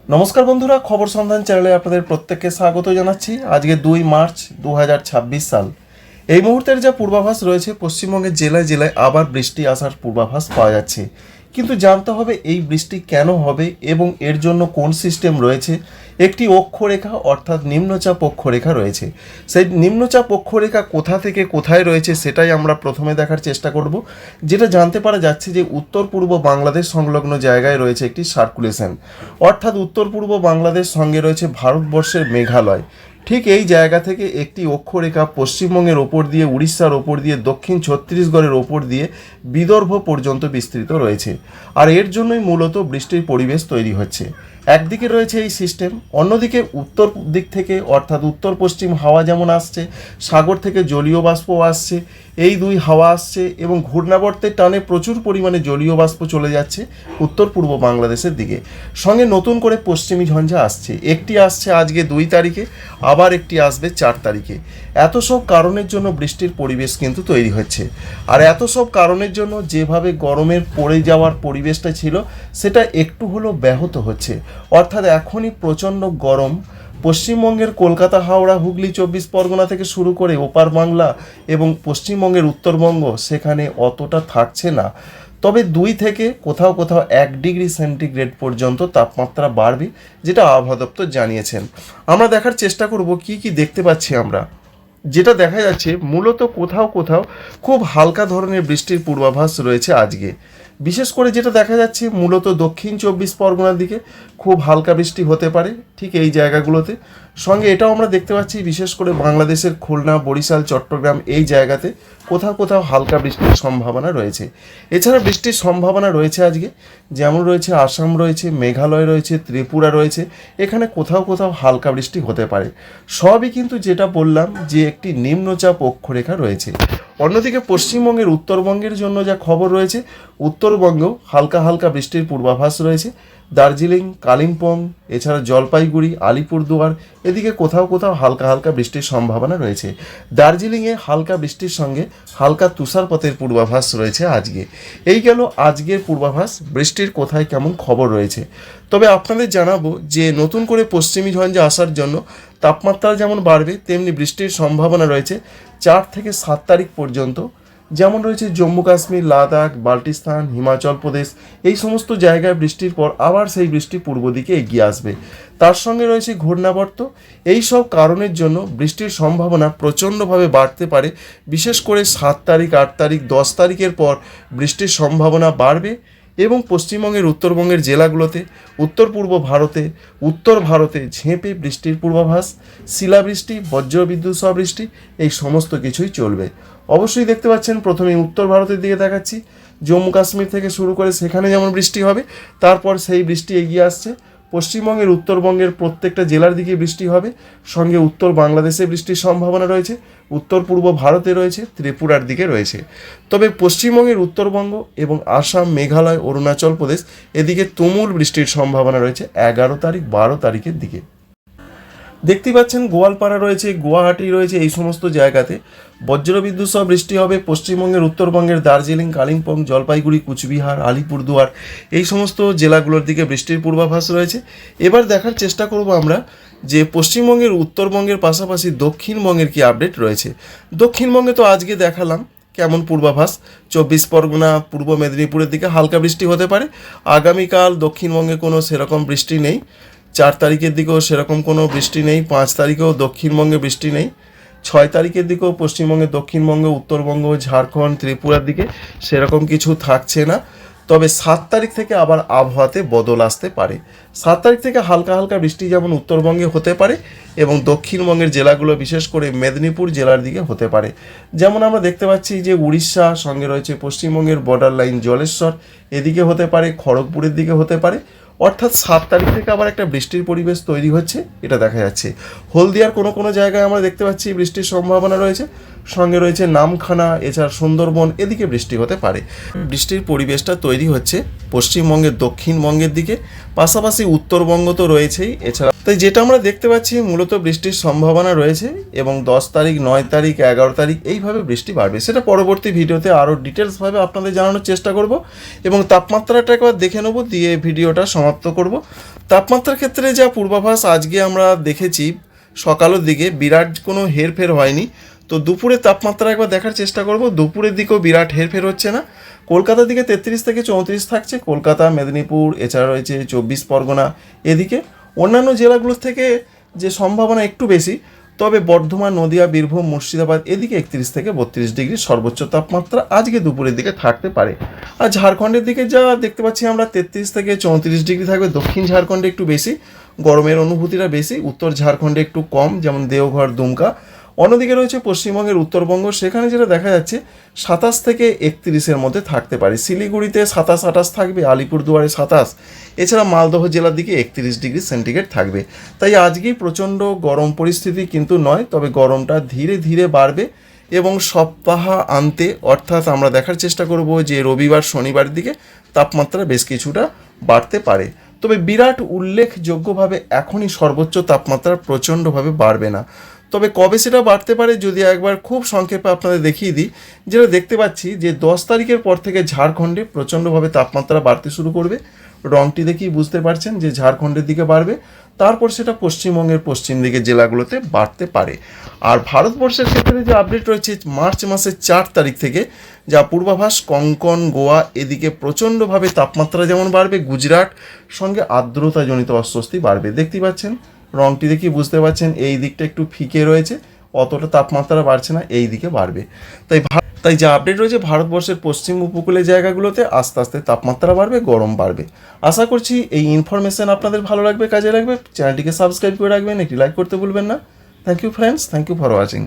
নমস্কার বন্ধুরা, খবর সন্ধান চ্যানেলে আপনাদের প্রত্যেককে স্বাগত জানাচ্ছি। আজকে ২ মার্চ ২০২৬ সাল। এই মুহূর্তের যা পূর্বাভাস রয়েছে, পশ্চিমবঙ্গের জেলায় জেলায় আবার বৃষ্টি আসার পূর্বাভাস পাওয়া যাচ্ছে। কিন্তু জানতে হবে এই বৃষ্টি কেন হবে এবং এর জন্য কোন সিস্টেম রয়েছে। একটি অক্ষরেখা অর্থাৎ নিম্নচাপ অক্ষরেখা রয়েছে। সেই নিম্নচাপ অক্ষরেখা কোথা থেকে কোথায় রয়েছে সেটাই আমরা প্রথমে দেখার চেষ্টা করব। যেটা জানতে পারা যাচ্ছে যে উত্তর পূর্ব বাংলাদেশ সংলগ্ন জায়গায় রয়েছে একটি সার্কুলেশন, অর্থাৎ উত্তর পূর্ব বাংলাদেশ সঙ্গে রয়েছে ভারতবর্ষের মেঘালয়। ঠিক এই জায়গা থেকে একটি অক্ষরেখা পশ্চিমবঙ্গের ওপর দিয়ে, উড়িষ্যার ওপর দিয়ে, দক্ষিণ ছত্তিশগড়ের ওপর দিয়ে বিদর্ভ পর্যন্ত বিস্তৃত রয়েছে। আর এর জন্যই মূলত বৃষ্টির পরিবেশ তৈরি হচ্ছে। একদিকে রয়েছে এই সিস্টেম, অন্যদিকে উত্তর দিক থেকে অর্থাৎ উত্তর পশ্চিম হাওয়া যেমন আসছে, সাগর থেকে জলীয় বাষ্পও আসছে। এই দুই হাওয়া আসছে এবং ঘূর্ণাবর্তের টানে প্রচুর পরিমাণে জলীয় বাষ্প চলে যাচ্ছে উত্তর পূর্ব বাংলাদেশের দিকে। সঙ্গে নতুন করে পশ্চিমী ঝঞ্ঝা আসছে, একটি আসছে আজকে ২ তারিখে, আবার একটি আসবে ৪ তারিখে। এত সব কারণের জন্য বৃষ্টির পরিবেশ কিন্তু তৈরি হচ্ছে। আর এত সব কারণের জন্য যেভাবে গরমের পড়ে যাওয়ার পরিবেশটা ছিল সেটা একটু হলেও ব্যাহত হচ্ছে। অর্থাৎ এখনই প্রচণ্ড গরম পশ্চিমবঙ্গের কলকাতা, হাওড়া, হুগলি, ২৪ পরগনা থেকে শুরু করে ওপার বাংলা এবং পশ্চিমবঙ্গের উত্তরবঙ্গ, সেখানে অতটা থাকছে না। তবে ২ থেকে কোথাও কোথাও ১ ডিগ্রি সেন্টিগ্রেড পর্যন্ত তাপমাত্রা বাড়বে, যেটা আবহাওয়া দপ্তর জানিয়েছেন। আমরা দেখার চেষ্টা করব কি কি দেখতে পাচ্ছি আমরা। যেটা দেখা যাচ্ছে মূলত কোথাও কোথাও খুব হালকা ধরনের বৃষ্টির পূর্বাভাস রয়েছে আজকে। বিশেষ করে যেটা দেখা যাচ্ছে মূলত দক্ষিণ ২৪ পরগনার দিকে খুব হালকা বৃষ্টি হতে পারে, ঠিক এই জায়গাগুলোতে। সঙ্গে এটাও আমরা দেখতে পাচ্ছি বিশেষ করে বাংলাদেশের খুলনা, বরিশাল, চট্টগ্রাম এই জায়গাতে কোথাও কোথাও হালকা বৃষ্টির সম্ভাবনা রয়েছে। এছাড়া বৃষ্টির সম্ভাবনা রয়েছে আজকে, যেমন রয়েছে আসাম রয়েছে, মেঘালয় রয়েছে, ত্রিপুরা রয়েছে। এখানে কোথাও কোথাও হালকা বৃষ্টি হতে পারে। সবই কিন্তু যেটা বললাম যে একটি নিম্নচাপ অক্ষরেখা রয়েছে। অন্যদিকে পশ্চিমবঙ্গের উত্তরবঙ্গের জন্য যা খবর রয়েছে, উত্তরবঙ্গেও হালকা হালকা বৃষ্টির পূর্বাভাস রয়েছে। দার্জিলিং, কালিম্পং, এছাড়া জলপাইগুড়ি, আলিপুরদুয়ার এদিকে কোথাও কোথাও হালকা হালকা বৃষ্টির সম্ভাবনা রয়েছে। দার্জিলিংয়ে হালকা বৃষ্টির সঙ্গে হালকা তুষারপাতের পূর্বাভাস রয়েছে আজকে। এই গেল আজকের পূর্বাভাস, বৃষ্টির কোথায় কেমন খবর রয়েছে। তবে আপনাদের জানাবো যে নতুন করে পশ্চিমী ঝঞ্ঝা আসার জন্য তাপমাত্রা যেমন বাড়বে তেমনি বৃষ্টির সম্ভাবনা রয়েছে ৪ থেকে ৭ তারিখ পর্যন্ত। যেমন রয়েছে জম্মু কাশ্মীর, লাদাখ, বাল্টিস্তান, হিমাচল প্রদেশ এই সমস্ত জায়গায় বৃষ্টির পর আবার সেই বৃষ্টি পূর্ব দিকে এগিয়ে আসবে। তার সঙ্গে রয়েছে ঘূর্ণাবর্ত। এই সব কারণের জন্য বৃষ্টির সম্ভাবনা প্রচণ্ডভাবে বাড়তে পারে। বিশেষ করে ৭ তারিখ, ৮ তারিখ, ১০ তারিখের পর বৃষ্টির সম্ভাবনা বাড়বে এবং পশ্চিমবঙ্গের উত্তরবঙ্গের জেলাগুলোতে, উত্তর পূর্ব ভারতে, উত্তর ভারতে ঝেঁপে বৃষ্টির পূর্বাভাস, শিলাবৃষ্টি, বজ্রবিদ্যুৎ সহ বৃষ্টি এই সমস্ত কিছুই চলবে। অবশ্যই দেখতে পাচ্ছেন প্রথমে উত্তর ভারতের দিকে দেখাচ্ছি, জম্মু কাশ্মীর থেকে শুরু করে সেখানে যেমন বৃষ্টি হবে, তারপর সেই বৃষ্টি এগিয়ে আসছে পশ্চিমবঙ্গের উত্তরবঙ্গের প্রত্যেকটা জেলার দিকে বৃষ্টি হবে। সঙ্গে উত্তর বাংলাদেশে বৃষ্টির সম্ভাবনা রয়েছে, উত্তর পূর্ব ভারতে রয়েছে, ত্রিপুরার দিকে রয়েছে। তবে পশ্চিমবঙ্গের উত্তরবঙ্গ এবং আসাম, মেঘালয়, অরুণাচল প্রদেশ এদিকে তুমুল বৃষ্টির সম্ভাবনা রয়েছে ১১ তারিখ, ১২ তারিখের দিকে। দেখতে পাচ্ছেন গোয়ালপাড়া রয়েছে, গুয়াহাটি রয়েছে, এই সমস্ত জায়গাতে বজ্রবিদ্যুৎ সহ বৃষ্টি হবে। পশ্চিমবঙ্গের উত্তরবঙ্গের দার্জিলিং, কালিম্পং, জলপাইগুড়ি, কুচবিহার, আলিপুরদুয়ার এই সমস্ত জেলাগুলোর দিকে বৃষ্টির পূর্বাভাস রয়েছে। এবার দেখার চেষ্টা করব আমরা যে পশ্চিমবঙ্গের উত্তরবঙ্গের পাশাপাশি দক্ষিণবঙ্গের কি আপডেট রয়েছে। দক্ষিণবঙ্গে তো আজকে দেখালাম কেমন পূর্বাভাস, ২৪ পরগনা, পূর্ব মেদিনীপুরের দিকে হালকা বৃষ্টি হতে পারে। আগামীকাল দক্ষিণবঙ্গে কোনো সেরকম বৃষ্টি নেই। ৪ তারিখের দিকেও সেরকম কোনো বৃষ্টি নেই। ৫ তারিখেও দক্ষিণবঙ্গে বৃষ্টি নেই। ৬ তারিখের দিকেও পশ্চিমবঙ্গে, দক্ষিণবঙ্গ, উত্তরবঙ্গ, ঝাড়খণ্ড, ত্রিপুরার দিকে সেরকম কিছু থাকছে না। তবে ৭ তারিখ থেকে আবার আবহাওয়াতে বদল আসতে পারে। ৭ তারিখ থেকে হালকা হালকা বৃষ্টি যেমন উত্তরবঙ্গে হতে পারে এবং দক্ষিণবঙ্গের জেলাগুলো বিশেষ করে মেদিনীপুর জেলার দিকে হতে পারে। যেমন আমরা দেখতে পাচ্ছি যে উড়িষ্যা সঙ্গে রয়েছে পশ্চিমবঙ্গের বর্ডার লাইন জলেশ্বর এদিকে হতে পারে, খড়গপুরের দিকে হতে পারে। অর্থাৎ ৭ তারিখ থেকে আবার একটা বৃষ্টির পরিবেশ তৈরি হচ্ছে, এটা দেখা যাচ্ছে। হলদিয়ার কোনো কোনো জায়গায় আমরা দেখতে পাচ্ছি বৃষ্টির সম্ভাবনা রয়েছে। সঙ্গে রয়েছে নামখানা, এছাড়া সুন্দরবন এদিকে বৃষ্টি হতে পারে। বৃষ্টির পরিবেশটা তৈরি হচ্ছে পশ্চিমবঙ্গের দক্ষিণবঙ্গের দিকে, পাশাপাশি উত্তরবঙ্গ তো রয়েছেই। এছাড়া তাই যেটা আমরা দেখতে পাচ্ছি মূলত বৃষ্টির সম্ভাবনা রয়েছে এবং 10 তারিখ 9 তারিখ 11 তারিখ এইভাবে বৃষ্টি বাড়বে। সেটা পরবর্তী ভিডিওতে আরও ডিটেলসভাবে আপনাদের জানানোর চেষ্টা করব এবং তাপমাত্রাটা একবার দেখে নেব, দিয়ে ভিডিওটা সমাপ্ত করব। তাপমাত্রার ক্ষেত্রে যা পূর্বাভাস আজকে আমরা দেখেছি সকালের দিকে বিরাট কোনো হেরফের হয়নি। তো দুপুরে তাপমাত্রা একবার দেখার চেষ্টা করব। দুপুরের দিকেও বিরাট হেরফের হচ্ছে না। কলকাতার দিকে 33 থেকে 34 থাকছে, কলকাতা, মেদিনীপুর, এছাড়া রয়েছে 24 পরগনা। এদিকে অন্যান্য জেলাগুলোর থেকে যে সম্ভাবনা একটু বেশি, তবে বর্ধমান, নদিয়া, বীরভূম, মুর্শিদাবাদ এদিকে 31 থেকে 32 ডিগ্রি সর্বোচ্চ তাপমাত্রা আজকে দুপুরের দিকে থাকতে পারে। আর ঝাড়খণ্ডের দিকে যা দেখতে পাচ্ছি আমরা 33 থেকে 34 ডিগ্রি থাকবে। দক্ষিণ ঝাড়খণ্ডে একটু বেশি গরমের অনুভূতিটা বেশি, উত্তর ঝাড়খণ্ডে একটু কম, যেমন দেওঘর, দুমকা। অন্যদিকে রয়েছে পশ্চিমবঙ্গের উত্তরবঙ্গ, সেখানে যেটা দেখা যাচ্ছে 27 থেকে 31-এর মধ্যে থাকতে পারে। শিলিগুড়িতে 27-28 থাকবে, আলিপুরদুয়ারে 27, এছাড়া মালদহ জেলার দিকে 31 ডিগ্রি সেন্টিগ্রেড থাকবে। তাই আজকেই প্রচণ্ড গরম পরিস্থিতি কিন্তু নয়, তবে গরমটা ধীরে ধীরে বাড়বে এবং সপ্তাহ আন্তে অর্থাৎ আমরা দেখার চেষ্টা করব যে রবিবার শনিবার দিকে তাপমাত্রা বেশ কিছুটা বাড়তে পারে। তবে বিরাট উল্লেখযোগ্যভাবে এখনই সর্বোচ্চ তাপমাত্রা প্রচণ্ডভাবে বাড়বে না। তবে কবে সেটা বাড়তে পারে যদি একবার খুব সংক্ষেপে আপনাদের দেখিয়ে দিই, যেটা দেখতে পাচ্ছি যে 10 তারিখের পর থেকে ঝাড়খণ্ডে প্রচণ্ডভাবে তাপমাত্রা বাড়তে শুরু করবে। রংটি দেখেই বুঝতে পারছেন যে ঝাড়খণ্ডের দিকে বাড়বে, তারপর সেটা পশ্চিমবঙ্গের পশ্চিম দিকের জেলাগুলোতে বাড়তে পারে। আর ভারতবর্ষের ক্ষেত্রে যে আপডেট রয়েছে মার্চ মাসের 4 তারিখ থেকে যা পূর্বাভাস, কঙ্কন, গোয়া এদিকে প্রচণ্ডভাবে তাপমাত্রা যেমন বাড়বে, গুজরাট সঙ্গে আর্দ্রতাজনিত অস্বস্তি বাড়বে। দেখতেই পাচ্ছেন, রংটি দেখি বুঝতে পারছেন এই দিকটা একটু ফিকে রয়েছে, অতটা তাপমাত্রা বাড়ছে না, এই দিকে বাড়বে। তাই যা আপডেট রয়েছে ভারতবর্ষের পশ্চিম উপকূলের জায়গাগুলোতে আস্তে আস্তে তাপমাত্রা বাড়বে, গরম বাড়বে। আশা করছি এই ইনফরমেশন আপনাদের ভালো লাগবে, কাজে লাগবে। চ্যানেলটিকে সাবস্ক্রাইব করে রাখবেন, একটি লাইক করতে ভুলবেন না। Thank you friends, thank you for watching.